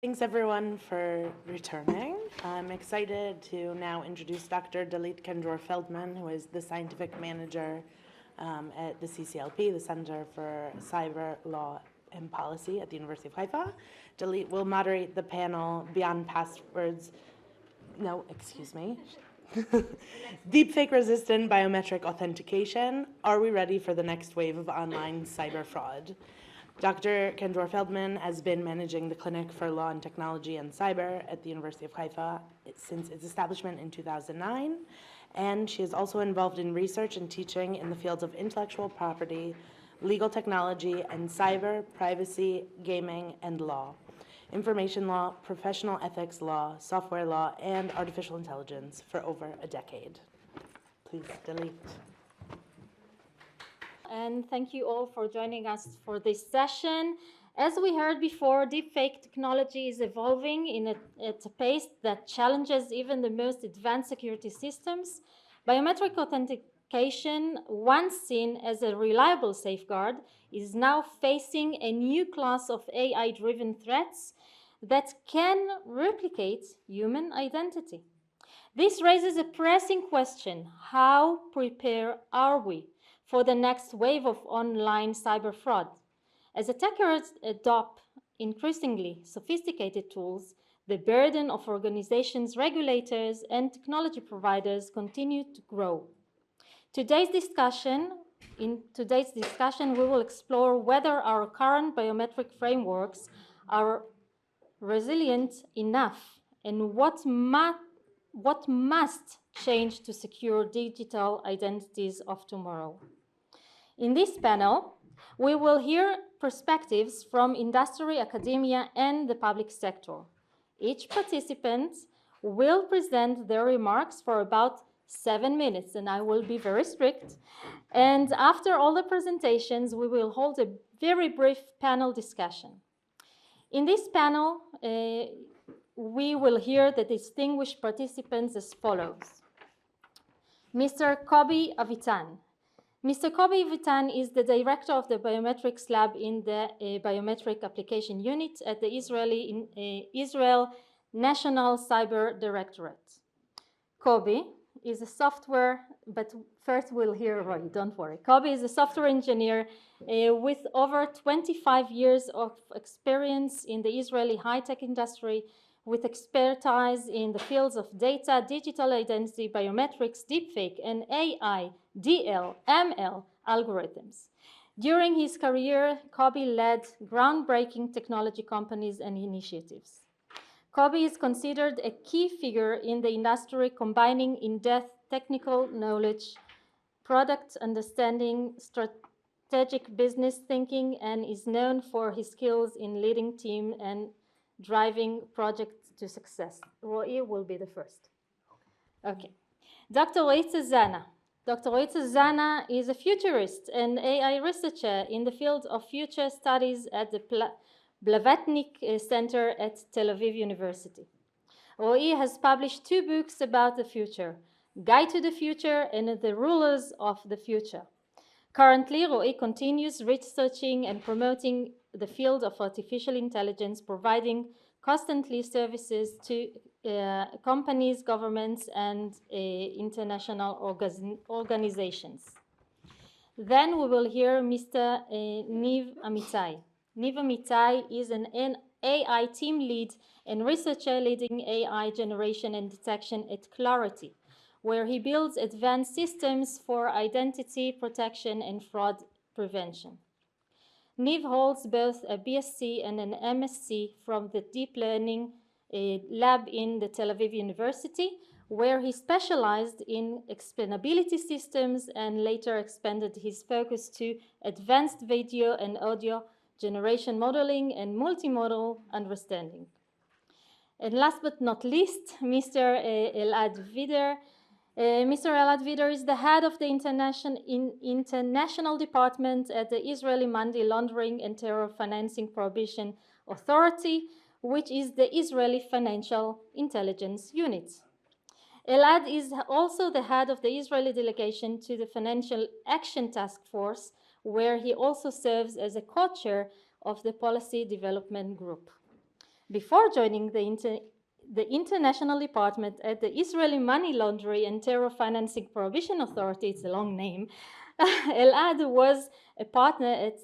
Thanks everyone for returning. I'm excited to now introduce Dr. Dalit Ken-Dror Feldman, who is the scientific manager at the CCLP, the Center for Cyber Law and Policy at the University of Haifa. Dalit will moderate the panel Beyond Passwords, Deepfake-Resistant Biometric Authentication. Are we ready for the next wave of online cyber fraud? Dr. Ken-Dror Feldman has been managing the Clinic for Law and Technology and Cyber at the University of Haifa since its establishment in 2009, and she is also involved in research and teaching in the fields of intellectual property, legal technology, and cyber, privacy, gaming, and law, information law, professional ethics law, software law, and artificial intelligence for over a decade. Please, Dalit. And thank you all for joining us for this session. As we heard before, deepfake technology is evolving at a pace that challenges even the most advanced security systems. Biometric authentication, once seen as a reliable safeguard, is now facing a new class of AI-driven threats that can replicate human identity. This raises a pressing question: how prepared are we for the next wave of online cyber fraud? As attackers adopt increasingly sophisticated tools, the burden of organizations, regulators, and technology providers continue to grow. In today's discussion, we will explore whether our current biometric frameworks are resilient enough and what must change to secure digital identities of tomorrow. In this panel, we will hear perspectives from industry, academia, and the public sector. Each participant will present their remarks for about 7 minutes, and I will be very strict. And after all the presentations, we will hold a very brief panel discussion. In this panel, we will hear the distinguished participants as follows. Mr. Koby Avitan. Mr. Koby Avitan is the director of the Biometrics Lab in the Biometric Application Unit at the Israel National Cyber Directorate. Koby is a software, but first we'll hear Roey, don't worry. Koby is a software engineer with over 25 years of experience in the Israeli high-tech industry, with expertise in the fields of data, digital identity, biometrics, deepfake, and AI, DL, ML algorithms. During his career, Koby led groundbreaking technology companies and initiatives. Koby is considered a key figure in the industry, combining in-depth technical knowledge, product understanding, strategic business thinking, and is known for his skills in leading teams and driving projects to success. Roey will be the first. Okay. Dr. Roey Tzezana. Dr. Roey Tzezana is a futurist and AI researcher in the field of future studies at the Blavatnik Center at Tel Aviv University. Roey has published 2 books about the future, Guide to the Future and The Rulers of the Future. Currently, Roey continues researching and promoting the field of artificial intelligence, providing constantly services to companies, governments, and international organizations. Then we will hear Mr. Niv Amitay. Niv Amitay is an AI team lead and researcher leading AI generation and detection at Clarity, where he builds advanced systems for identity protection and fraud prevention. Niv holds both a BSc and an MSc from the Deep Learning Lab in the Tel Aviv University, where he specialized in explainability systems and later expanded his focus to advanced video and audio generation modeling and multimodal understanding. And last but not least, Mr. Elad Wieder. Mr. Elad Vida is the head of the international department at the Israeli Money Laundering and Terror Financing Prohibition Authority, which is the Israeli Financial Intelligence Unit. Elad is also the head of the Israeli delegation to the Financial Action Task Force, where he also serves as a co-chair of the Policy Development Group. Before joining the International Department at the Israeli Money Laundering and Terror Financing Prohibition Authority, it's a long name, Elad was a partner at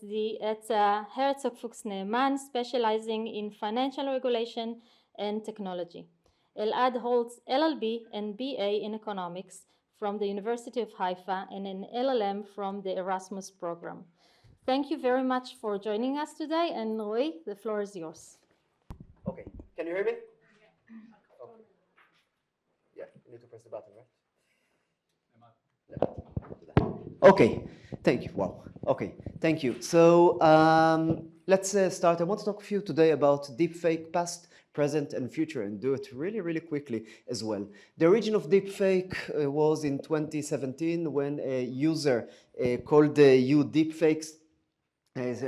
Herzog Fuchs Ne'eman, specializing in financial regulation and technology. Elad holds LLB and BA in economics from the University of Haifa and an LLM from the Erasmus program. Thank you very much for joining us today, and Roey, the floor is yours. Okay, can you hear me? Okay. Yeah, you need to press the button, right? Okay, thank you. Wow. Okay, thank you. So let's start. I want to talk with you today about deepfake past, present, and future, and do it really, really quickly as well. The origin of deepfake was in 2017 when a user called Deepfakes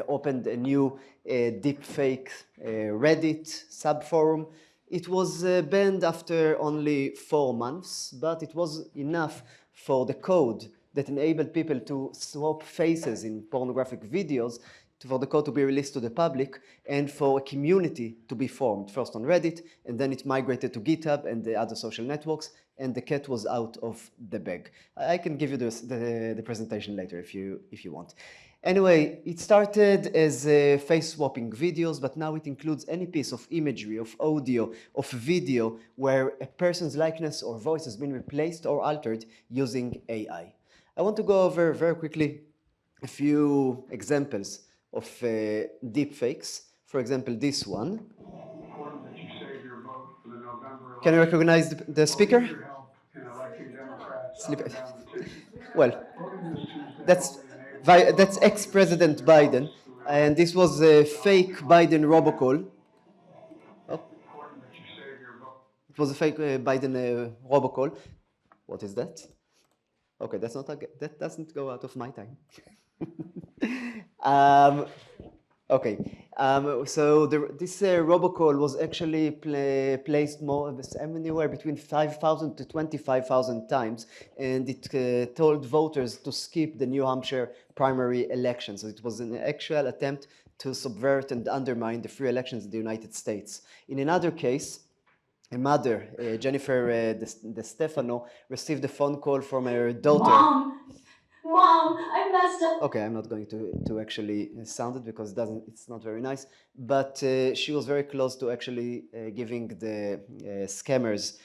opened a new deepfake Reddit subforum. It was banned after only 4 months, but it was enough for the code that enabled people to swap faces in pornographic videos, for the code to be released to the public, and for a community to be formed, first on Reddit, and then it migrated to GitHub and the other social networks, and the cat was out of the bag. I can give you the presentation later if you want. Anyway, it started as face swapping videos, but now it includes any piece of imagery, of audio, of video, where a person's likeness or voice has been replaced or altered using AI. I want to go over very quickly a few examples of deepfakes. For example, this one. Can you recognize the speaker? Well, that's ex-President Biden, and this was a fake Biden robocall. Oh. It was a fake Biden robocall. What is that? Okay, that's not that doesn't go out of my time. Okay, so this robocall was actually placed anywhere between 5,000 to 25,000 times, and it told voters to skip the New Hampshire primary election. So it was an actual attempt to subvert and undermine the free elections in the United States. In another case, a mother, Jennifer De Stefano, received a phone call from her daughter. Mom, I messed up. Okay, I'm not going to actually sound it because it's not very nice. But she was very close to actually giving the scammers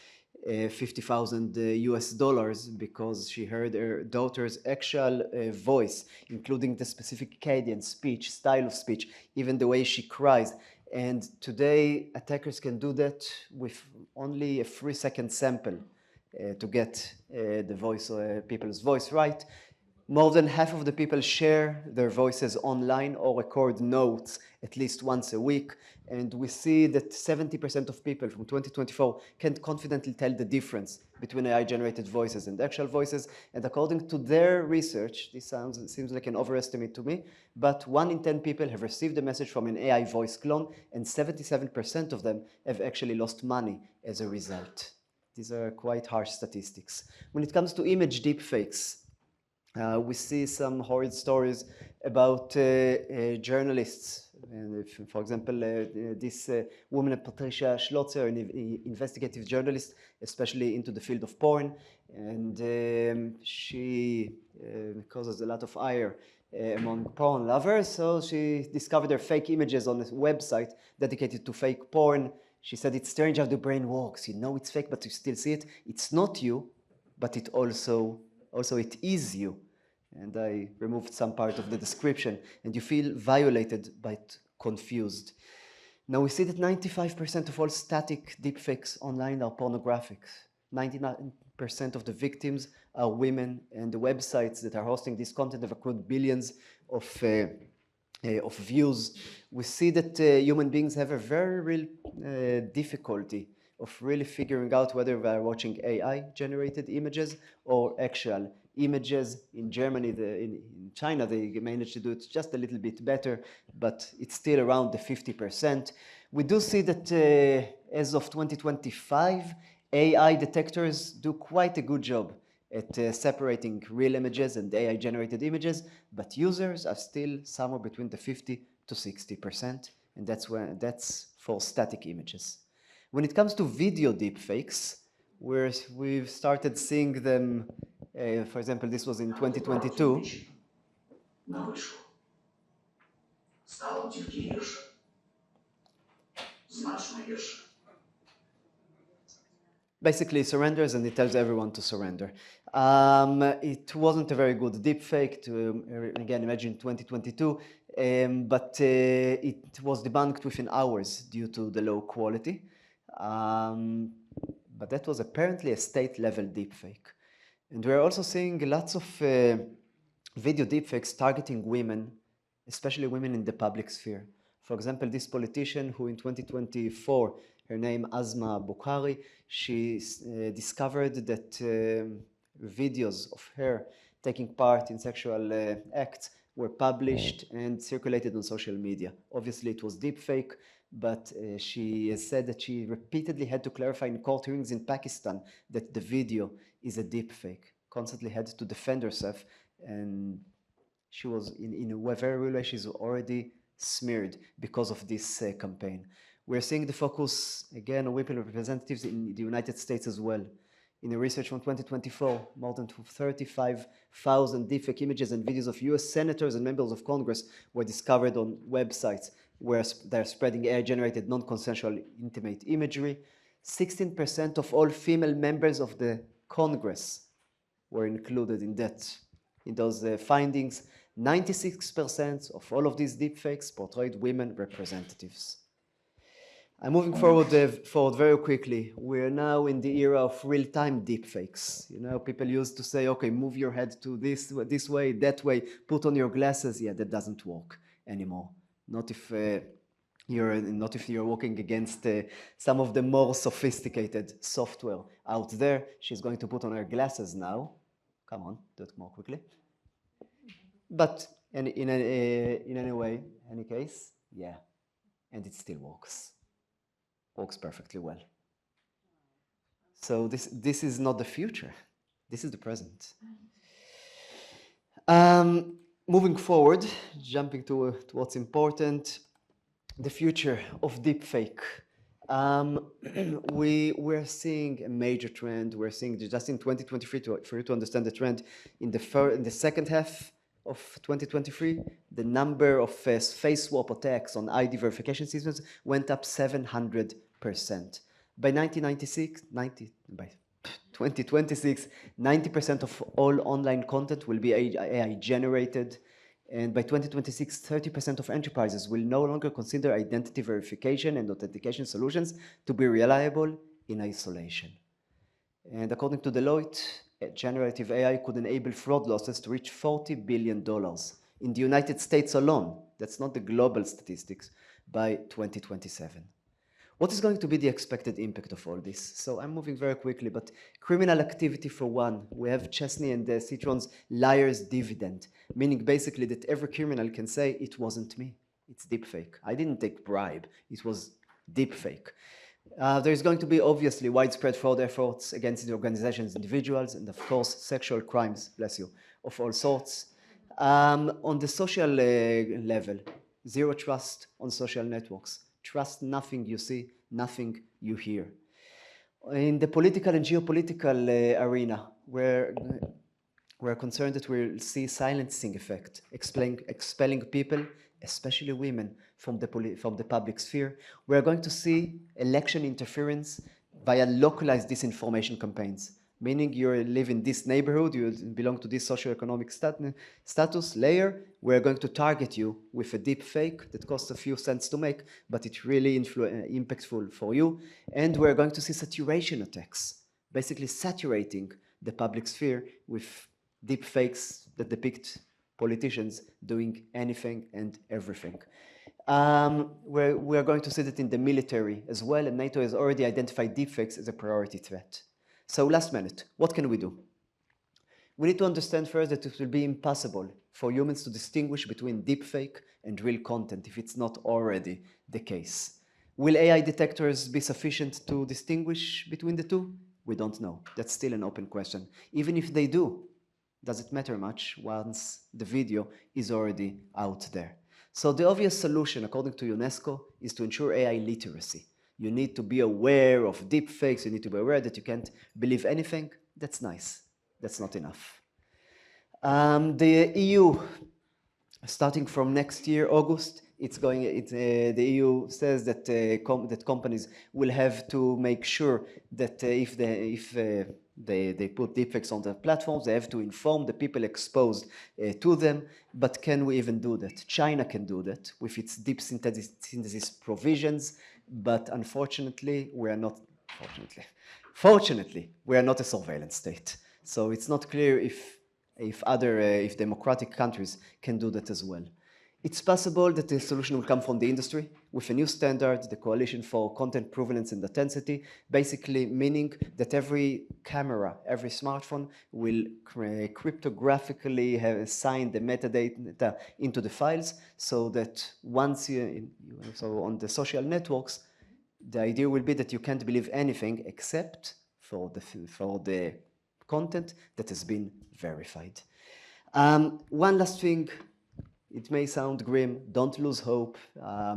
$50,000 US because she heard her daughter's actual voice, including the specific cadence, speech, style of speech, even the way she cries. And today, attackers can do that with only a 3-second sample to get the voice, people's voice right. More than half of the people share their voices online or record notes at least once a week. And we see that 70% of people from 2024 can confidently tell the difference between AI-generated voices and actual voices. And according to their research, this seems like an overestimate to me, but 1 in 10 people have received a message from an AI voice clone, and 77% of them have actually lost money as a result. These are quite harsh statistics. When it comes to image deepfakes, we see some horrid stories about journalists. And if, for example, this woman, Patricia Schlotzer, an investigative journalist, especially into the field of porn, and she causes a lot of ire among porn lovers. So she discovered her fake images on a website dedicated to fake porn. She said, it's strange how the brain works. You know it's fake, but you still see it. It's not you, but it also it is you. And I removed some part of the description, and you feel violated but confused. Now we see that 95% of all static deepfakes online are pornographic. 99% of the victims are women, and the websites that are hosting this content have accrued billions of views. We see that human beings have a very real difficulty of really figuring out whether they are watching AI-generated images or actual images. In Germany, in China, they managed to do it just a little bit better, but it's still around the 50%. We do see that as of 2025, AI detectors do quite a good job at separating real images and AI-generated images, but users are still somewhere between the 50 to 60%, and that's for static images. When it comes to video deepfakes, we've started seeing them, for example, this was in 2022. Stało тільки гірше. Значно гірше. Basically surrenders and it tells everyone to surrender. It wasn't a very good deepfake to, again, imagine 2022, but it was debunked within hours due to the low quality. But that was apparently a state-level deepfake. And we're also seeing lots of video deepfakes targeting women, especially women in the public sphere. For example, this politician who in 2024, her name Asma Bukhari, she discovered that videos of her taking part in sexual acts were published and circulated on social media. Obviously, it was deepfake, but she has said that she repeatedly had to clarify in court hearings in Pakistan that the video is a deepfake. Constantly had to defend herself, and she was in a very real way, she's already smeared because of this campaign. We're seeing the focus again on women representatives in the United States as well. In a research from 2024, more than 35,000 deepfake images and videos of US senators and members of Congress were discovered on websites where they're spreading AI-generated non-consensual intimate imagery. 16% of all female members of the Congress were included in those findings. 96% of all of these deepfakes portrayed women representatives. I'm moving forward very quickly. We're now in the era of real-time deepfakes. You know, people used to say, okay, move your head to this way, that way, put on your glasses. Yeah, that doesn't work anymore. Not if you're working against some of the more sophisticated software out there. She's going to put on her glasses now. Come on, do it more quickly. But in any case, yeah, and it still works. Works perfectly well. So this is not the future. This is the present. Moving forward, jumping to what's important, the future of deepfake. We're seeing a major trend. We're seeing just in 2023, for you to understand the trend, in the second half of 2023, the number of face swap attacks on ID verification systems went up 700%. By 2026, 90% of all online content will be AI generated. And by 2026, 30% of enterprises will no longer consider identity verification and authentication solutions to be reliable in isolation. And according to Deloitte, generative AI could enable fraud losses to reach $40 billion in the United States alone. That's not the global statistics, by 2027. What is going to be the expected impact of all this? So I'm moving very quickly, but criminal activity for one. We have Chesney and Citron's liar's dividend, meaning basically that every criminal can say, it wasn't me, it's deepfake. I didn't take bribe, it was deepfake. There's going to be obviously widespread fraud efforts against the organizations, individuals, and of course, sexual crimes, bless you, of all sorts. On the social level, zero trust on social networks. Trust nothing you see, nothing you hear. In the political and geopolitical arena, we're concerned that we'll see silencing effect, expelling people, especially women, from the public sphere. We're going to see election interference via localized disinformation campaigns, meaning you live in this neighborhood, you belong to this socioeconomic status layer. We're going to target you with a deep fake that costs a few cents to make, but it's really impactful for you. And we're going to see saturation attacks, basically saturating the public sphere with deep fakes that depict politicians doing anything and everything. We're going to see that in the military as well, and NATO has already identified deepfakes as a priority threat. So last minute, what can we do? We need to understand first that it will be impossible for humans to distinguish between deepfake and real content if it's not already the case. Will AI detectors be sufficient to distinguish between the two? We don't know. That's still an open question. Even if they do, does it matter much once the video is already out there? So the obvious solution, according to UNESCO, is to ensure AI literacy. You need to be aware of deepfakes. You need to be aware that you can't believe anything. That's nice. That's not enough. The EU, starting from next year, August, the EU says that that companies will have to make sure that if they put deepfakes on their platforms, they have to inform the people exposed to them. But can we even do that? China can do that with its deep synthesis provisions, but unfortunately, we are not, fortunately, we are not a surveillance state. So it's not clear if democratic countries can do that as well. It's possible that the solution will come from the industry with a new standard, the Coalition for Content Provenance and Authenticity, basically meaning that every camera, every smartphone will cryptographically assign the metadata into the files, so that once so on the social networks, the idea will be that you can't believe anything except for the content that has been verified. One last thing. It may sound grim, don't lose hope.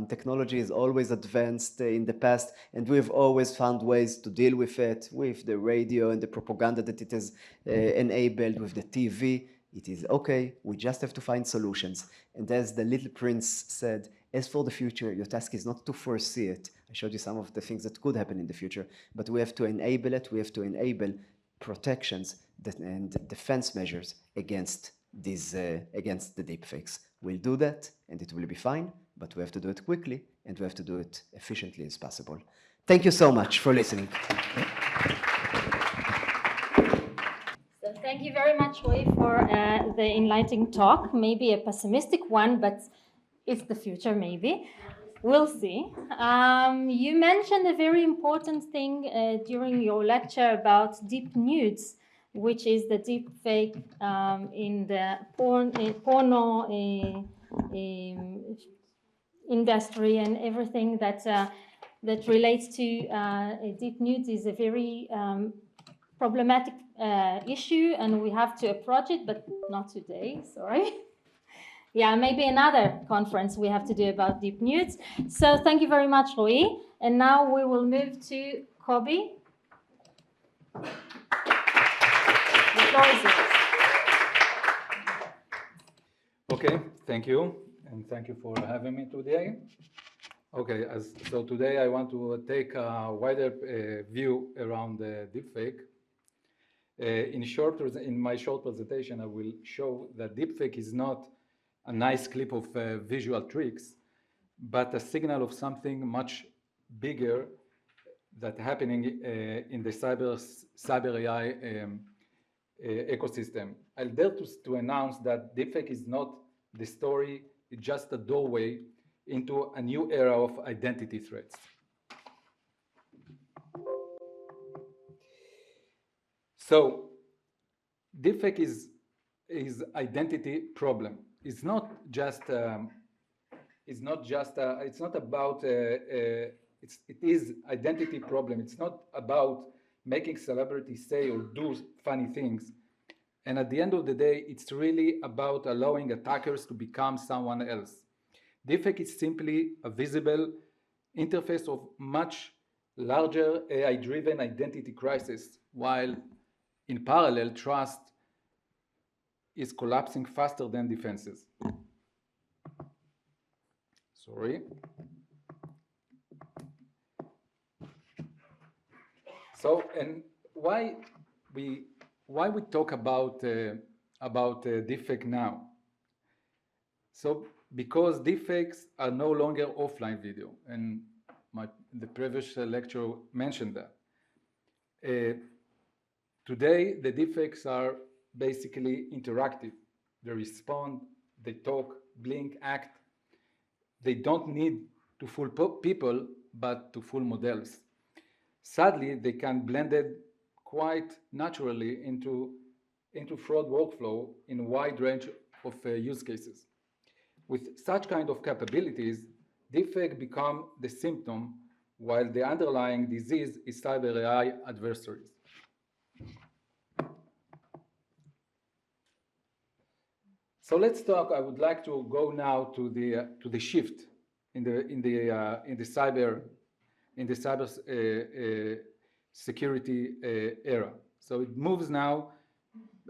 Technology is always advanced in the past, and we've always found ways to deal with it, with the radio and the propaganda that it has enabled, with the TV. It is okay, we just have to find solutions. And as the Little Prince said, as for the future, your task is not to foresee it. I showed you some of the things that could happen in the future, but we have to enable it, we have to enable protections and defense measures against against the deepfakes. We'll do that, and it will be fine, but we have to do it quickly, and we have to do it efficiently as possible. Thank you so much for listening. So thank you very much, Roey, for the enlightening talk. Maybe a pessimistic one, but it's the future, maybe. We'll see. You mentioned a very important thing during your lecture about deep nudes, which is the deep fake in the porno industry, and everything that that relates to deep nudes is a very problematic issue, and we have to approach it, but not today, sorry. Yeah, maybe another conference we have to do about deep nudes. So thank you very much, Roey. And now we will move to Koby. The floor is yours. Okay, thank you, and thank you for having me today. Okay, so today I want to take a wider view around the deepfake. In my short presentation, I will show that deepfake is not a nice clip of visual tricks, but a signal of something much bigger that's happening in the cyber AI ecosystem. I'll dare to announce that deepfake is not the story, it's just a doorway into a new era of identity threats. So, deepfake is identity problem. It's not about it is identity problem. It's not about making celebrities say or do funny things. And at the end of the day, it's really about allowing attackers to become someone else. Deepfake is simply a visible interface of much larger AI-driven identity crisis, while in parallel, trust is collapsing faster than defenses. Sorry. So, and why we talk about deepfake now? So, because deepfakes are no longer offline video, and the previous lecture mentioned that. Today, the deepfakes are basically interactive. They respond, they talk, blink, act. They don't need to fool people, but to fool models. Sadly, they can blend it quite naturally into fraud workflow in a wide range of use cases. With such kind of capabilities, deepfake become the symptom, while the underlying disease is cyber AI adversaries. So let's talk. I would like to go now to the shift in the cyber security era. So it moves now,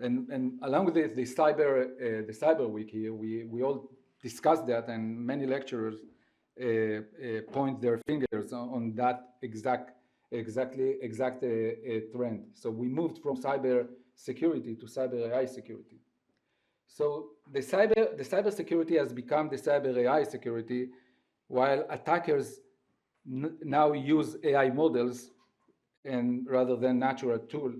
and along with the cyber week here, we all discussed that, and many lecturers point their fingers on that exact trend. So we moved from cyber security to cyber AI security. So the cyber security has become the cyber AI security, while attackers now use AI models and rather than manual tool.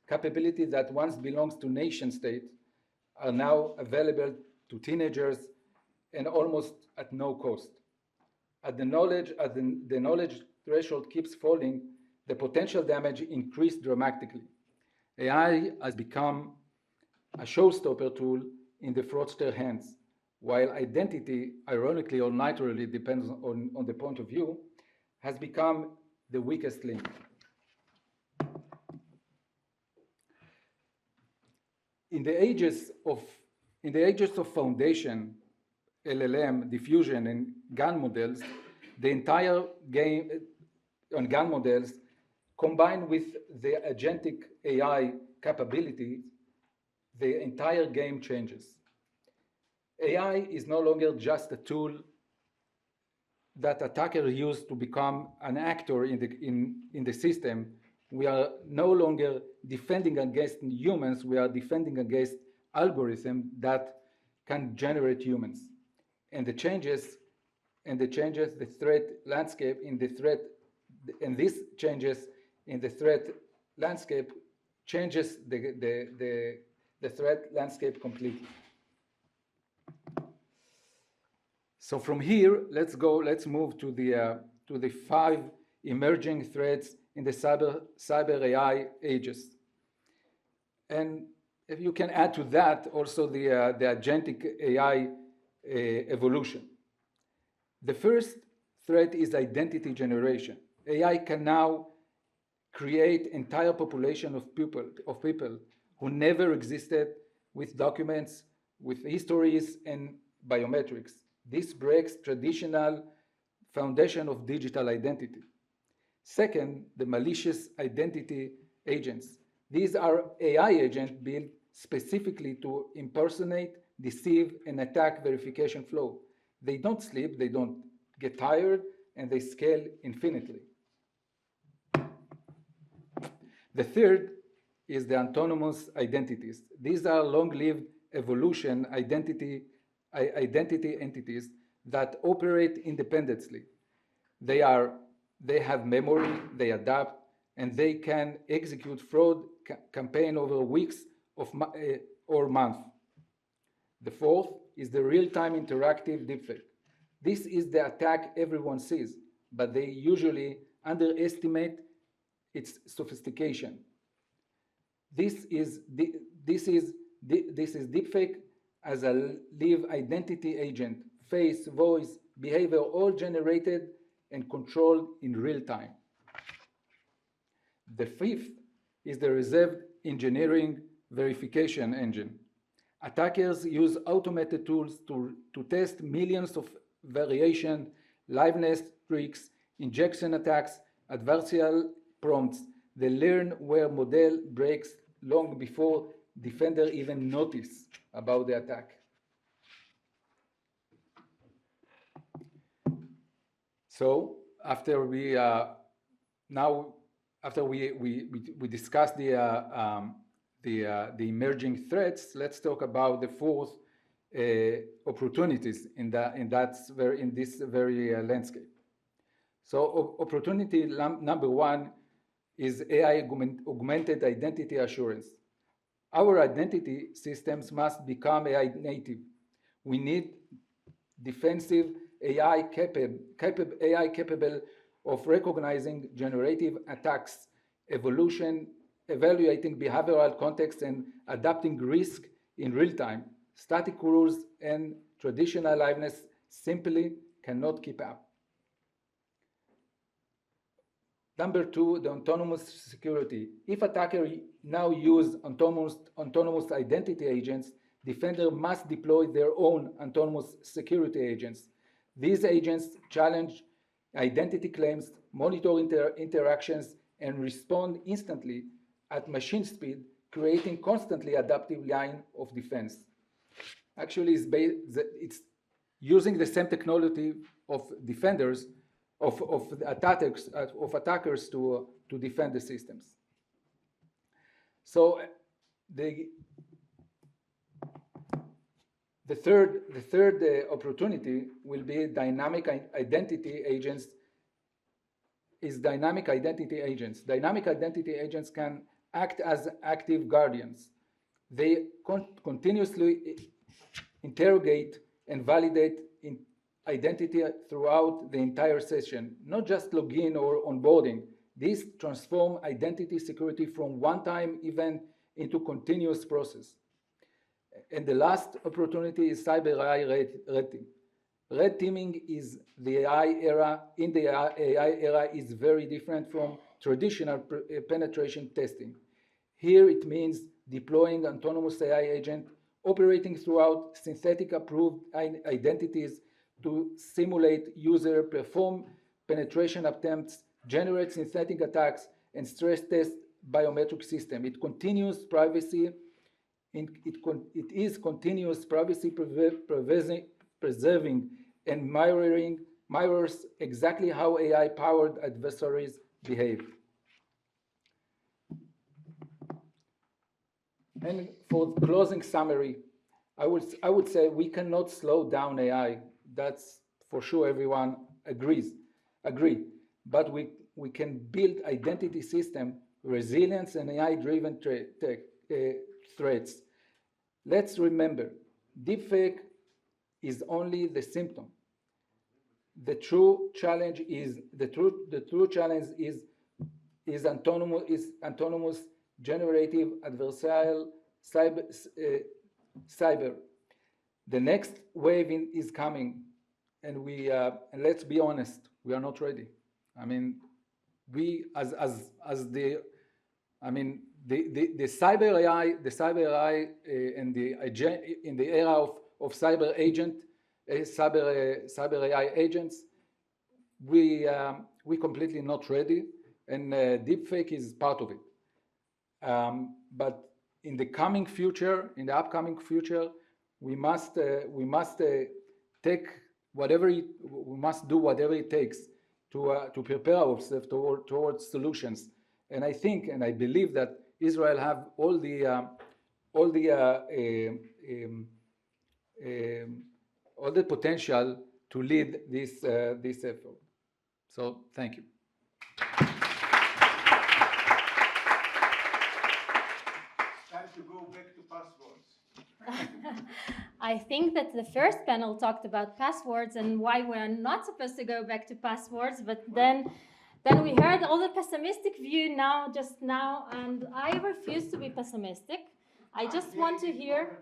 Capability that once belongs to nation state are now available to teenagers and almost at no cost. As the knowledge threshold keeps falling, the potential damage increased dramatically. AI has become a showstopper tool in the fraudster hands, while identity, ironically or naturally, depends on the point of view, has become the weakest link. In the ages of foundation, LLM, diffusion, and GAN models, the entire game on GAN models, combined with the agentic AI capabilities, the entire game changes. AI is no longer just a tool that attackers use to become an actor in the system. We are no longer defending against humans, we are defending against algorithms that can generate humans. And the changes, the threat landscape and this changes in the threat landscape changes the threat landscape completely. So from here, let's move to the 5 emerging threats in the cyber AI ages. And if you can add to that also the agentic AI evolution. The first threat is identity generation. AI can now create entire population of people who never existed, with documents, with histories and biometrics. This breaks traditional foundation of digital identity. Second, the malicious identity agents. These are AI agents built specifically to impersonate, deceive, and attack verification flow. They don't sleep, they don't get tired, and they scale infinitely. The third is the autonomous identities. These are long-lived evolution identity entities that operate independently. They have memory, they adapt, and they can execute fraud campaign over weeks or months. The fourth is the real-time interactive deepfake. This is the attack everyone sees, but they usually underestimate its sophistication. This is deepfake as a live identity agent, face, voice, behavior, all generated and controlled in real time. The fifth is the reserved engineering verification engine. Attackers use automated tools to test millions of variation, liveness tricks, injection attacks, adversarial prompts. They learn where model breaks long before defender even notice about the attack. So after we discuss the emerging threats, let's talk about the fourth opportunities in this very landscape. So opportunity number one is AI augmented identity assurance. Our identity systems must become AI native. We need defensive AI capable of recognizing generative attacks, evaluating behavioral context, and adapting risk in real time. Static rules and traditional liveness simply cannot keep up. Number two, the autonomous security. If attacker now use autonomous identity agents, defender must deploy their own autonomous security agents. These agents challenge identity claims, monitor interactions, and respond instantly at machine speed, creating constantly adaptive line of defense. Actually, it's using the same technology of defenders, of attackers to defend the systems. So the third opportunity will be dynamic identity agents. Dynamic identity agents can act as active guardians. They continuously interrogate and validate identity throughout the entire session, not just login or onboarding. These transform identity security from one-time event into continuous process. And the last opportunity is cyber AI red team. Red teaming is the AI era. In the AI era is very different from traditional penetration testing. Here it means deploying autonomous AI agent, operating throughout synthetic approved identities to simulate user, perform penetration attempts, generate synthetic attacks, and stress test biometric system. It continues privacy. It is continuous privacy preserving and mirrors exactly how AI-powered adversaries behave. And for closing summary, I would say we cannot slow down AI. That's for sure, everyone agree. But we can build identity system, resilience, and AI-driven threats. Let's remember, deepfake is only the symptom. The true challenge is autonomous generative adversarial cyber. The next wave is coming, and and let's be honest, we are not ready. I mean, the cyber AI, and in the era of cyber AI agents, we completely not ready, and deepfake is part of it. But in the upcoming future, we must take we must do whatever it takes to prepare ourselves towards solutions. And I think and I believe that Israel have all the potential to lead this effort. So thank you. Time to go back to passwords. I think that the first panel talked about passwords and why we're not supposed to go back to passwords, but then we heard all the pessimistic view just now, and I refuse to be pessimistic. I just want to hear,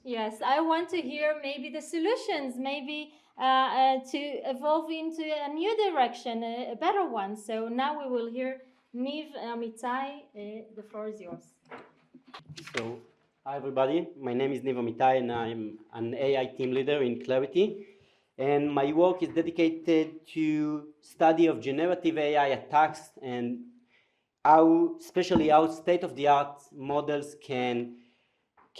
yes, I want to hear maybe the solutions, maybe to evolve into a new direction, a better one. So now we will hear Niv and Amitay. The floor is yours. So, hi everybody, my name is Niv Amitay and I'm an AI team leader in Clarity. And my work is dedicated to study of generative AI attacks and especially how state-of-the-art models can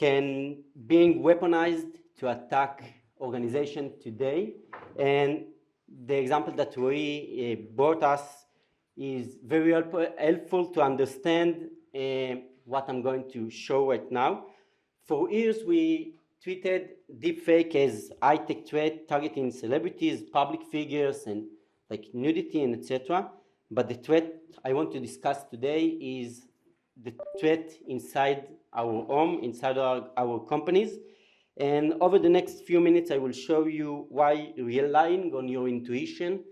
being weaponized to attack organizations today. And the example that Roey brought us is very helpful to understand what I'm going to show right now. For years, we treated deepfake as high-tech threat targeting celebrities, public figures, and like nudity and etc. But the threat I want to discuss today is the threat inside our home, inside our companies. And over the next few minutes, I will show you why relying on your intuition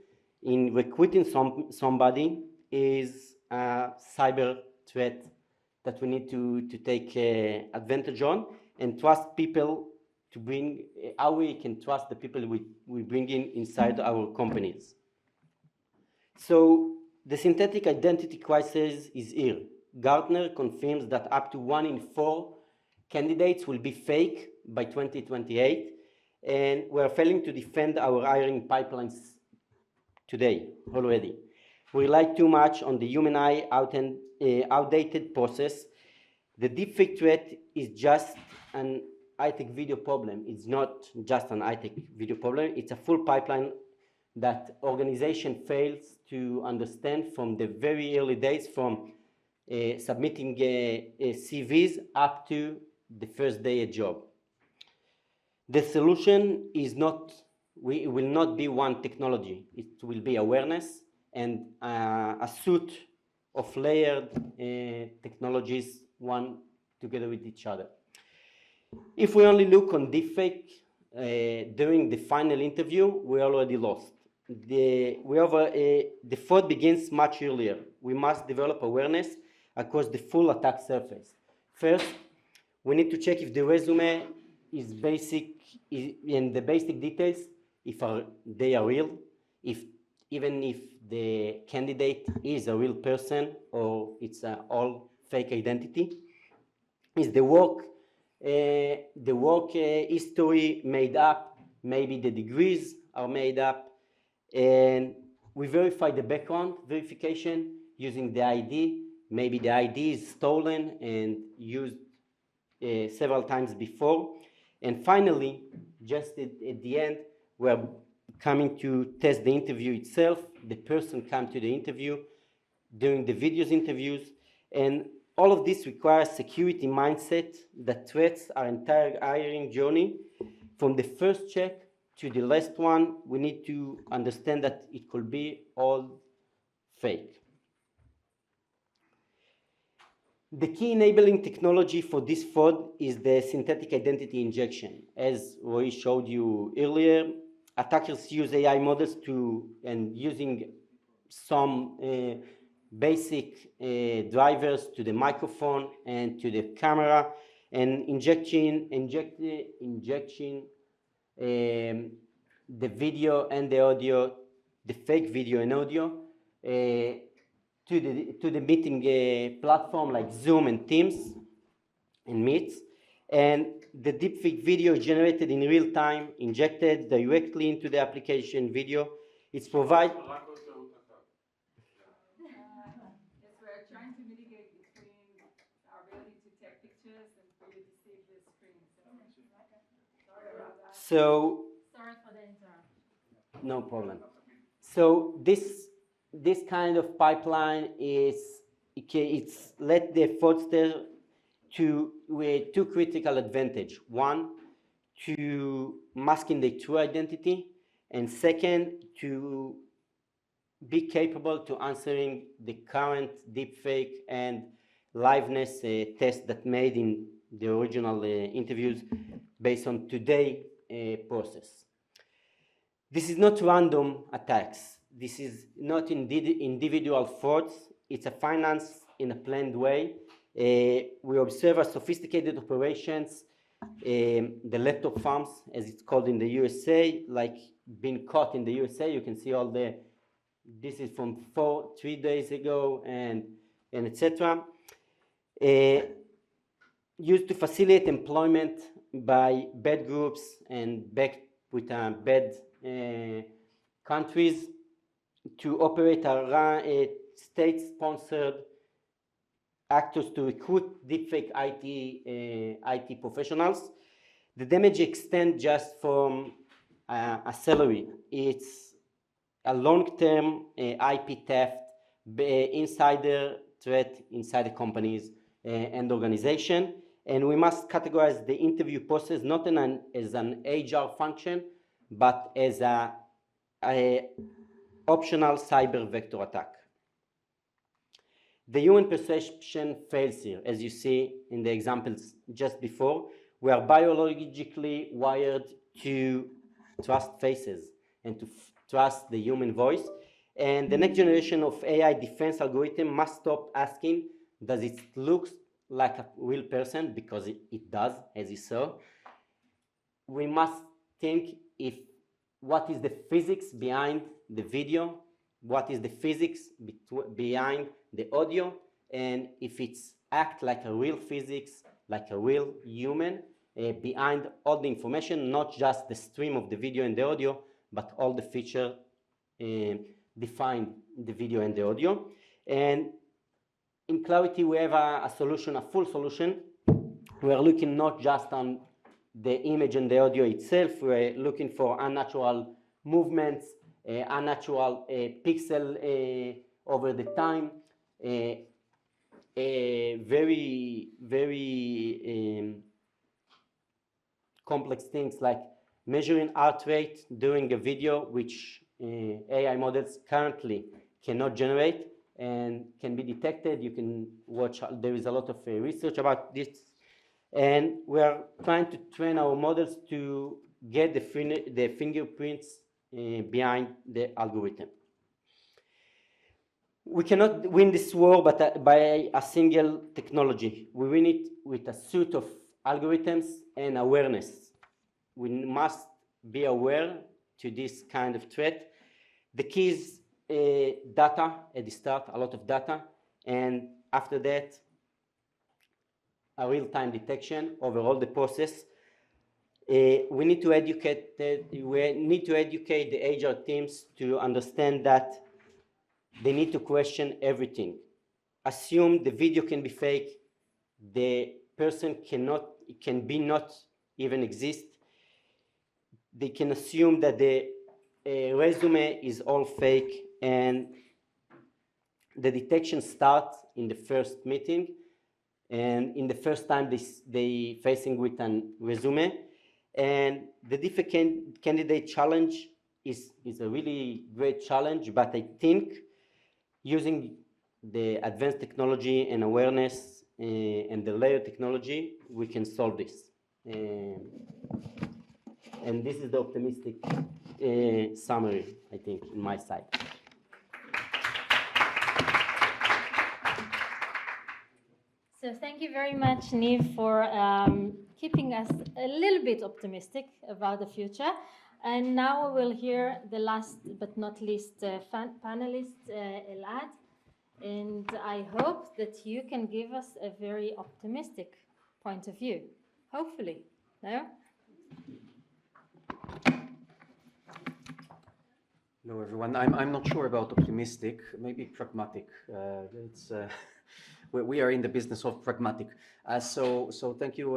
in recruiting somebody is a cyber threat that we need to take advantage on, and trust people to bring, how we can trust the people we bring inside our companies. So The synthetic identity crisis is here. Gartner confirms that up to 1 in 4 candidates will be fake by 2028, and we're failing to defend our hiring pipelines today already. We rely too much on the human eye outdated process. The deepfake threat is just an high-tech video problem. It's not just an high-tech video problem. It's a full pipeline that organization fails to understand from the very early days, from submitting CVs up to the first day a job. The solution is not, it will not be one technology. It will be awareness and a suite of layered technologies, one together with each other. If we only look on deepfake during the final interview, we already lost. The fraud begins much earlier. We must develop awareness across the full attack surface. First, we need to check if the resume is basic, and the basic details, if they are real, even if the candidate is a real person or it's all fake identity. Is the work history made up? Maybe the degrees are made up. And we verify the background verification using the ID. Maybe the ID is stolen and used several times before. And finally, just at the end, we're coming to test the interview itself. The person comes to the interview during the videos interviews, and all of this requires security mindset that threats our entire hiring journey. From the first check to the last one, we need to understand that it could be all fake. The key enabling technology for this fraud is the synthetic identity injection. As Roey showed you earlier, attackers use AI models and using some basic drivers to the microphone and to the camera, and injecting the video and the audio, the fake video and audio, to the meeting platform like Zoom and Teams and Meets. And the deepfake video is generated in real time, injected directly into the application video. It's provided. Yes, we're trying to mitigate between our ability to take pictures and for you to see the screen. Sorry about that. So, Sorry for the interruption. no problem. So this kind of pipeline it's let the fraudster with two critical advantage. One, to masking the true identity, and second, to be capable to answering the current deepfake and liveness test that made in the original interviews based on today's process. This is not random attacks. This is not individual frauds. It's a finance in a planned way. We observe a sophisticated operations, the laptop farms, as it's called in the USA, like being caught in the USA. You can see all this is from 3 days ago, and etc. Used to facilitate employment by bad groups and backed with bad countries to operate a state-sponsored actors to recruit deepfake IT professionals. The damage extends just from a salary. It's a long-term IP theft, insider threat inside the companies and organization. And we must categorize the interview process not as an HR function, but as a optional cyber vector attack. The human perception fails here, as you see in the examples just before. We are biologically wired to trust faces and to trust the human voice. And the next generation of AI defense algorithm must stop asking, does it look like a real person? Because it does, as you saw. We must think what is the physics behind the video, what is the physics behind the audio, and if it's act like a real physics, like a real human, behind all the information, not just the stream of the video and the audio, but all the feature define the video and the audio. And in Clarity, we have a solution, a full solution. We are looking not just on the image and the audio itself. We're looking for unnatural movements, unnatural pixel over the time, very, very complex things like measuring heart rate during a video, which AI models currently cannot generate and can be detected. You can watch, there is a lot of research about this. And we are trying to train our models to get the fingerprints behind the algorithm. We cannot win this war by a single technology. We win it with a suite of algorithms and awareness. We must be aware to this kind of threat. The key is data at the start, a lot of data, and after that, a real-time detection over all the process. We need to educate the HR teams to understand that they need to question everything. Assume the video can be fake, the person not even exist. They can assume that the resume is all fake, and the detection starts in the first meeting, and in the first time they facing with a resume. And the Deepfake candidate challenge is a really great challenge, but I think using the advanced technology and awareness and the layer technology, we can solve this. And this is the optimistic summary, I think, on my side. So thank you very much, Niv, for keeping us a little bit optimistic about the future. And now we'll hear the last but not least panelist, Elad. And I hope that you can give us a very optimistic point of view. Hopefully, no? Hello, everyone. I'm not sure about optimistic, maybe pragmatic. We are in the business of pragmatic. So thank you,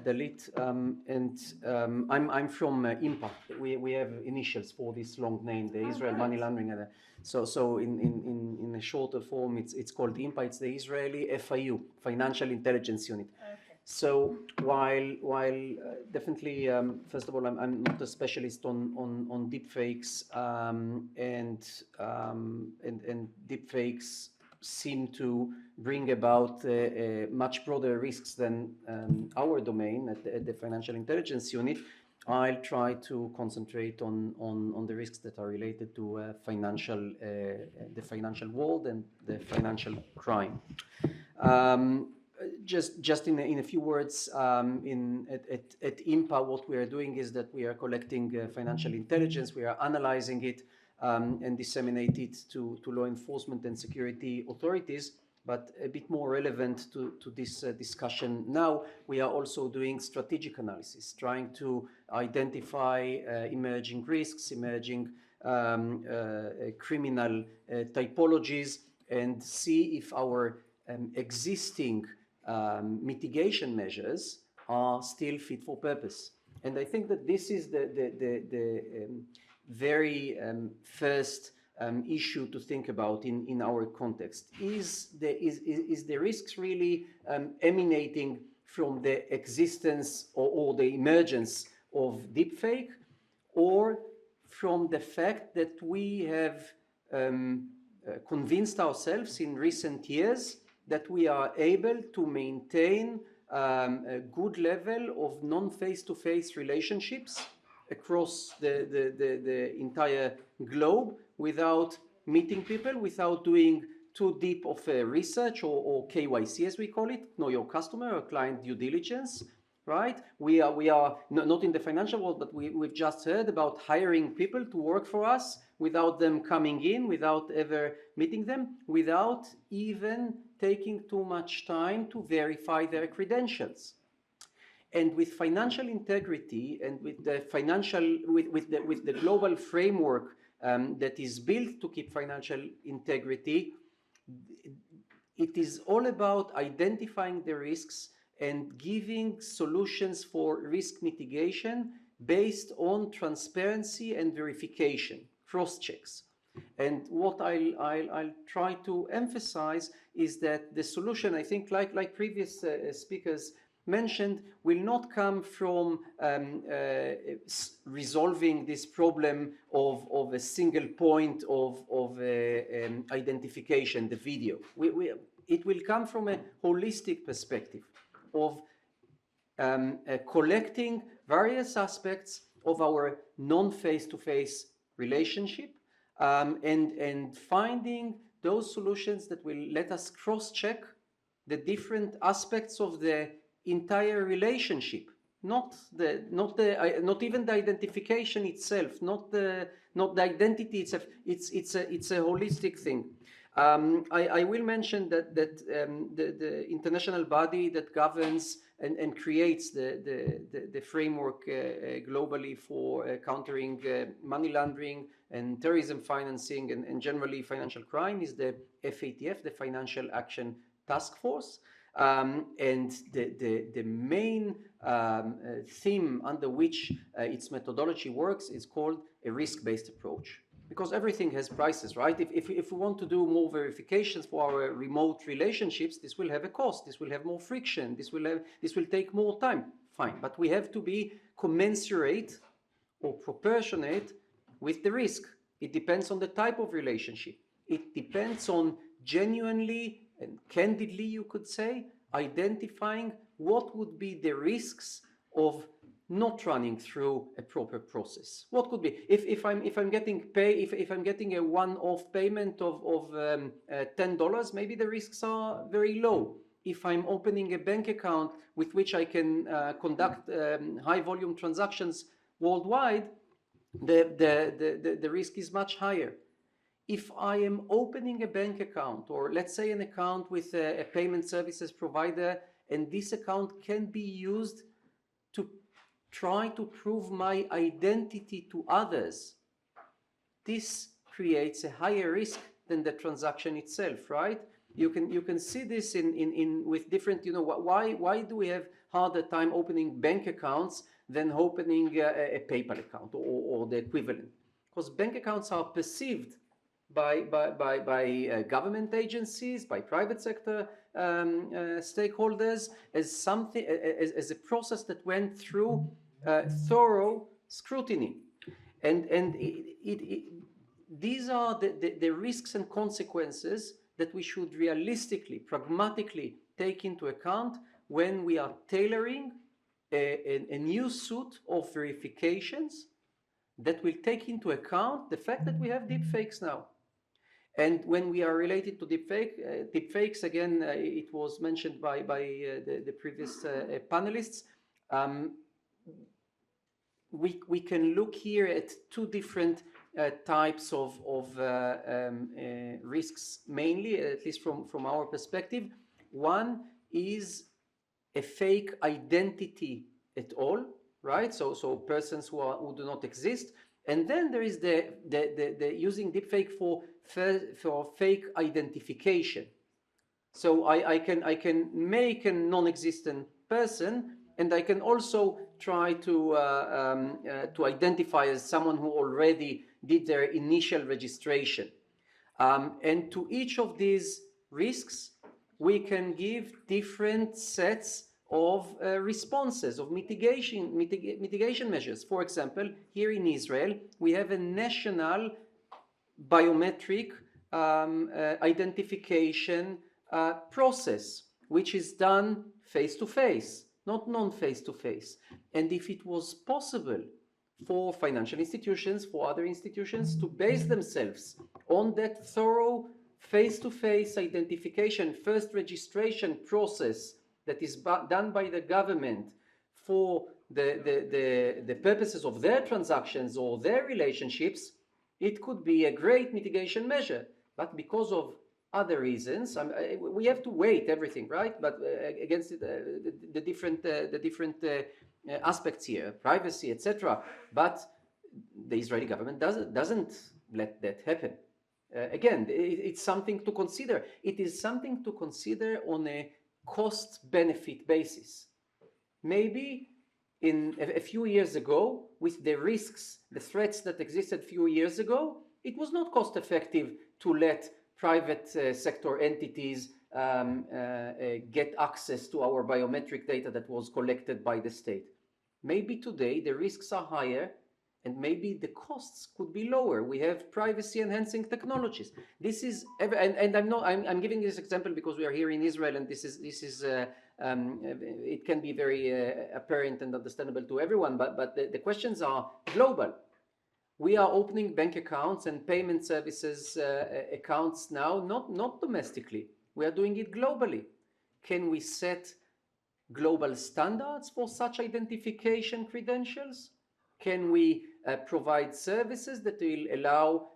Dalit. I'm from IMPA. We have initials for this long name, the Israel Money Laundering. So in a shorter form, it's called IMPA. It's the Israeli FIU, Financial Intelligence Unit. Okay. So while definitely, first of all, I'm not a specialist on deepfakes, and deepfakes seem to bring about much broader risks than our domain at the Financial Intelligence Unit. I'll try to concentrate on the risks that are related to the financial world and the financial crime. Just in a few words, at IMPA, what we are doing is that we are collecting financial intelligence, we are analyzing it, and disseminate it to law enforcement and security authorities. But a bit more relevant to this discussion now, we are also doing strategic analysis, trying to identify emerging risks, emerging criminal typologies, and see if our existing mitigation measures are still fit for purpose. And I think that this is the very first issue to think about in our context. Is the risks really emanating from the existence or the emergence of deepfake, or from the fact that we have convinced ourselves in recent years that we are able to maintain a good level of non-face-to-face relationships across the entire globe without meeting people, without doing too deep of research or KYC, as we call it, know your customer, or client due diligence, right? We are not in the financial world, but we've just heard about hiring people to work for us without them coming in, without ever meeting them, without even taking too much time to verify their credentials. And with financial integrity and with the with the global framework that is built to keep financial integrity, it is all about identifying the risks and giving solutions for risk mitigation based on transparency and verification, cross-checks. And what I'll try to emphasize is that the solution, I think, like previous speakers mentioned, will not come from resolving this problem of a single point of identification, the video. It will come from a holistic perspective of collecting various aspects of our non-face-to-face relationship and finding those solutions that will let us cross-check the different aspects of the entire relationship, not even the identification itself, not the identity itself. It's a holistic thing. I will mention that the international body that governs and creates the framework globally for countering money laundering and terrorism financing and generally financial crime is the FATF, the Financial Action Task Force. And the main theme under which its methodology works is called a risk-based approach. Because everything has prices, right? If we want to do more verifications for our remote relationships, this will have a cost, this will have more friction, this will take more time. Fine, but we have to be commensurate or proportionate with the risk. It depends on the type of relationship. It depends on genuinely and candidly, you could say, identifying what would be the risks of not running through a proper process. What could be if I'm getting a one-off payment of $10, maybe the risks are very low. If I'm opening a bank account with which I can conduct high volume transactions worldwide, the risk is much higher. If I am opening a bank account, or let's say an account with a payment services provider, and this account can be used to try to prove my identity to others, this creates a higher risk than the transaction itself, right? You can see this in with different, why do we have harder time opening bank accounts than opening a PayPal account or the equivalent? Because bank accounts are perceived by government agencies, by private sector stakeholders as something, as a process that went through thorough scrutiny, and these are the risks and consequences that we should realistically, pragmatically take into account when we are tailoring a new suite of verifications that will take into account the fact that we have deepfakes now. And when we are related to deepfakes, again, it was mentioned by the previous panelists, we can look here at two different types of risks, mainly, at least from our perspective. One is a fake identity at all, right? So persons who do not exist. And then there is the using deepfake for fake identification. So I can make a non-existent person, and I can also try to identify as someone who already did their initial registration. And to each of these risks, we can give different sets of responses, of mitigation measures. For example, here in Israel, we have a national biometric identification process, which is done face-to-face, not non-face-to-face. And if it was possible for financial institutions, for other institutions to base themselves on that thorough face-to-face identification, first registration process that is done by the government for the purposes of their transactions or their relationships, it could be a great mitigation measure. But because of other reasons, we have to weight everything, right? But against the different aspects here, privacy, etc. But the Israeli government doesn't let that happen. Again, it's something to consider. It is something to consider on a cost-benefit basis. Maybe in a few years ago, with the risks, the threats that existed a few years ago, it was not cost-effective to let private sector entities get access to our biometric data that was collected by the state. Maybe today the risks are higher, and maybe the costs could be lower. We have privacy-enhancing technologies. This is, and I'm giving this example because we are here in Israel, and this is it can be very apparent and understandable to everyone. But the questions are global. We are opening bank accounts and payment services accounts now, not domestically. We are doing it globally. Can we set global standards for such identification credentials? Can we provide services that will allow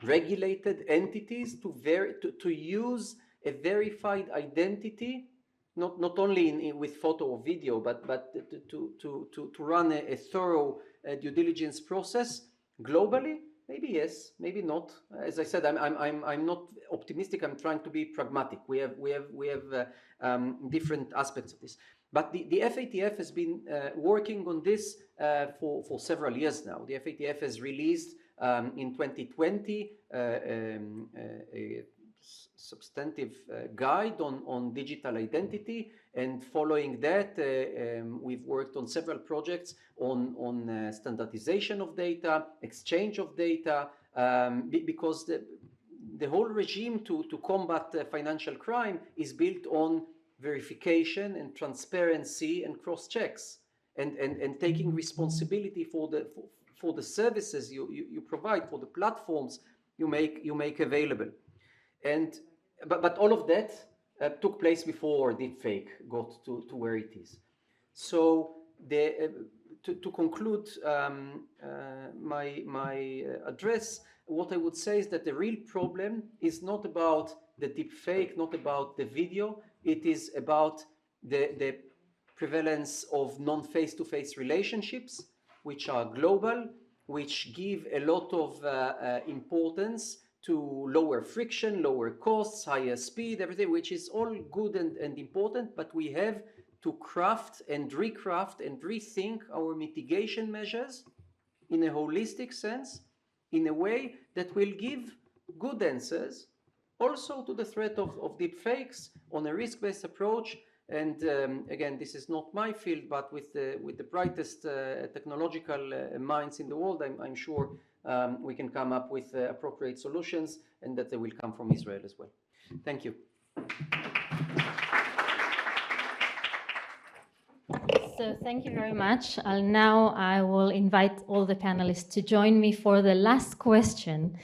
regulated entities to use a verified identity, not only with photo or video, but to run a thorough due diligence process globally? Maybe yes, maybe not. As I said, I'm not optimistic. I'm trying to be pragmatic. We have different aspects of this. But the FATF has been working on this for several years now. The FATF has released in 2020 a substantive guide on digital identity, and following that we've worked on several projects on standardization of data, exchange of data, because the whole regime to combat financial crime is built on verification and transparency and cross-checks, and taking responsibility for the services you provide, for the platforms you make available. And but all of that took place before deepfake got to where it is. So to conclude my address, what I would say is that the real problem is not about the deepfake, not about the video. It is about the prevalence of non-face-to-face relationships, which are global, which give a lot of importance to lower friction, lower costs, higher speed, everything, which is all good and important, but we have to craft and recraft and rethink our mitigation measures in a holistic sense, in a way that will give good answers also to the threat of deepfakes on a risk-based approach. And again, this is not my field, but with the brightest technological minds in the world, I'm sure we can come up with appropriate solutions, and that they will come from Israel as well. Thank you. So thank you very much. Now I will invite all the panelists to join me for the last question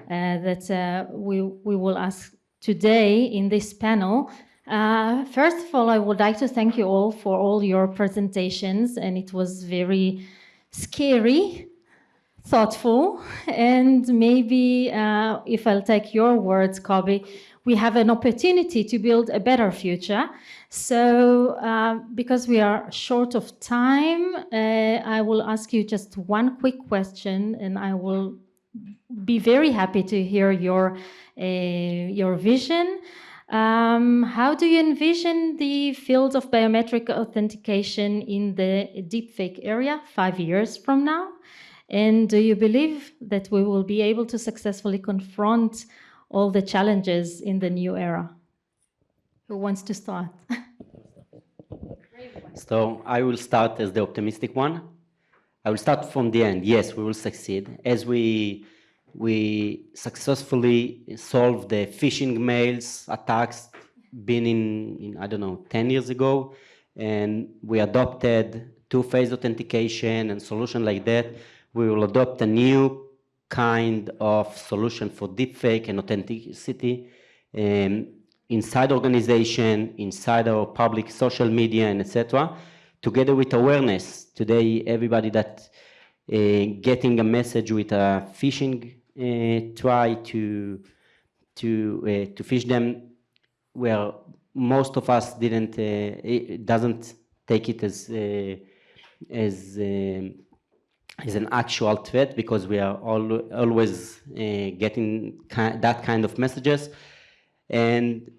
that we will ask today in this panel. First of all, I would like to thank you all for all your presentations, and it was very scary, thoughtful, and maybe if I'll take your words, Koby, we have an opportunity to build a better future. So because we are short of time, I will ask you just one quick question, and I will be very happy to hear your vision. How do you envision the field of biometric authentication in the deepfake area 5 years from now? And do you believe that we will be able to successfully confront all the challenges in the new era? Who wants to start? So I will start as the optimistic one. I will start from the end. Yes, we will succeed. As we successfully solved the phishing mails attacks been in I don't know, 10 years ago, and we adopted two-phase authentication and solution like that, we will adopt a new kind of solution for deepfake and authenticity in inside organization, inside our public social media, and etc., together with awareness. Today, everybody that getting a message with a phishing try to phish them, where most of us didn't it doesn't take it as an actual threat, because we are always getting that kind of messages. And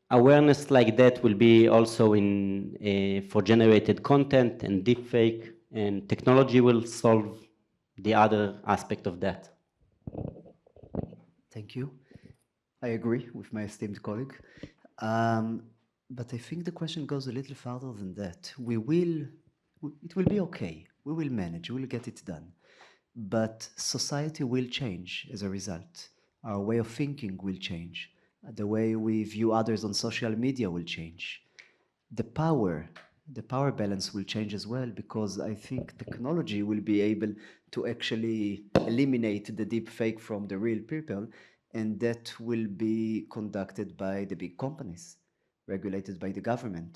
awareness like that will be also in for generated content and deepfake, and technology will solve the other aspect of that. Thank you. I agree with my esteemed colleague. But I think the question goes a little farther than that. It will be okay. We will manage, we will get it done. But society will change as a result. Our way of thinking will change. The way we view others on social media will change. The power balance will change as well, because I think technology will be able to actually eliminate the deep fake from the real people, and that will be conducted by the big companies, regulated by the government.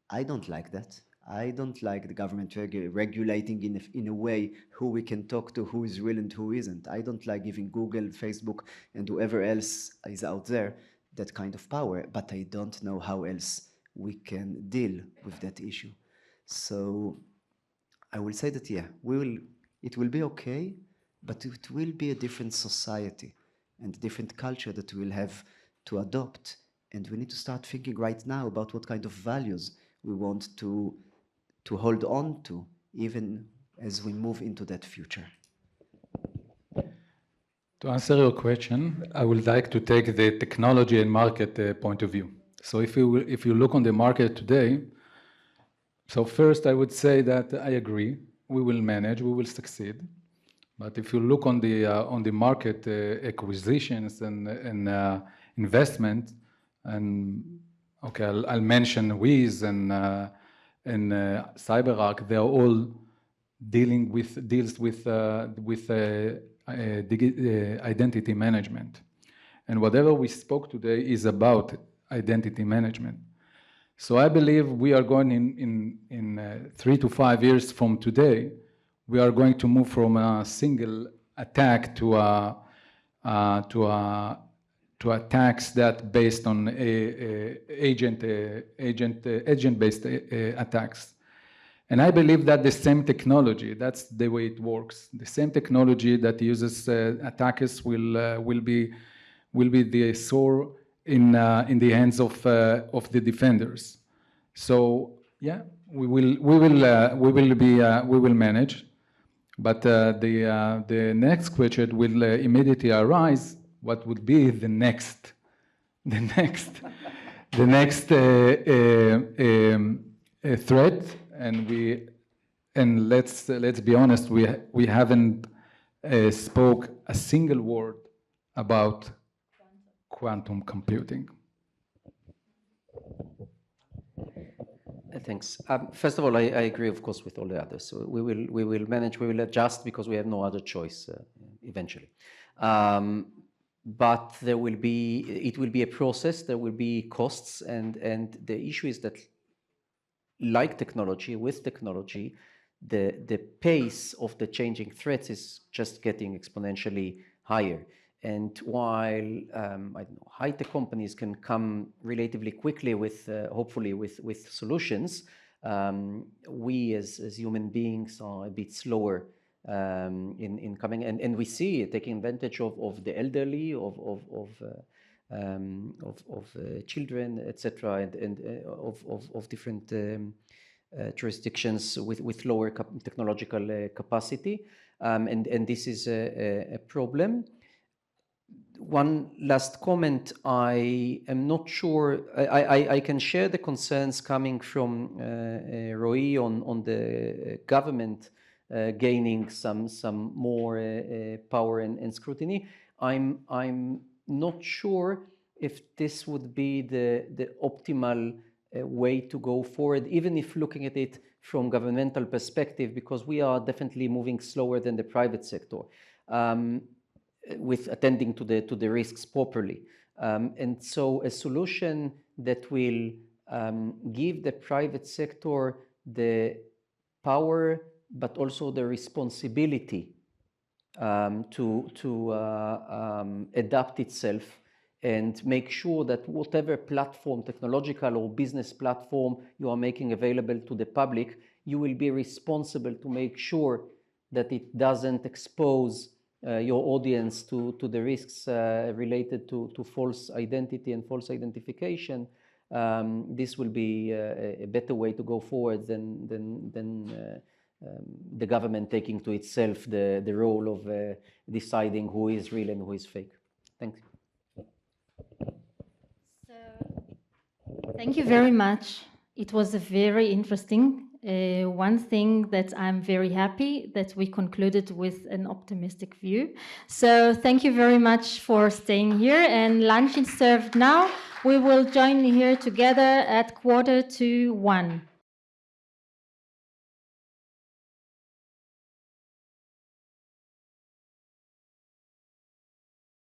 I don't like that. I don't like the government regulating in a way who we can talk to, who is real and who isn't. I don't like giving Google, Facebook, and whoever else is out there that kind of power, but I don't know how else we can deal with that issue. So I will say that, yeah, it will be okay, but it will be a different society and a different culture that we'll have to adopt. And we need to start thinking right now about what kind of values we want to hold on to, even as we move into that future. To answer your question, I would like to take the technology and market point of view. So if you look on the market today, so first I would say that I agree, we will manage, we will succeed. But if you look on the market acquisitions and investment, and okay, I'll mention Wiz and CyberArk, they are all deals with identity management. And whatever we spoke today is about identity management. So I believe we are going in 3 to 5 years from today, we are going to move from a single attack to attacks that based on agent-based attacks. And I believe that the same technology, that's the way it works. The same technology that uses attackers will be the sword in the hands of the defenders. So yeah, we will manage. But the next question will immediately arise: what would be the next threat? And let's be honest, we haven't spoke a single word about quantum computing. Thanks. First of all, I agree, of course, with all the others. So we will manage, we will adjust, because we have no other choice eventually. But it will be a process. There will be costs, and the issue is that, like technology, with technology, the pace of the changing threats is just getting exponentially higher. And while I don't know, high-tech companies can come relatively quickly with, hopefully, with solutions, we as human beings are a bit slower in coming, and we see it taking advantage of the elderly, of children, etc., and of different jurisdictions with lower technological capacity, and this is a problem. One last comment: I am not sure. I can share the concerns coming from Roey on the government gaining some more power and scrutiny. I'm not sure if this would be the optimal way to go forward, even if looking at it from governmental perspective, because we are definitely moving slower than the private sector with attending to the risks properly. And so a solution that will give the private sector the power, but also the responsibility to adapt itself and make sure that whatever platform, technological or business platform you are making available to the public, you will be responsible to make sure that it doesn't expose your audience to the risks related to false identity and false identification. This will be a better way to go forward than the government taking to itself the role of deciding who is real and who is fake. Thank you. Thank you very much. It was very interesting. One thing that I'm very happy that we concluded with an optimistic view. So thank you very much for staying here, and lunch is served now. We will join here together at 1:45.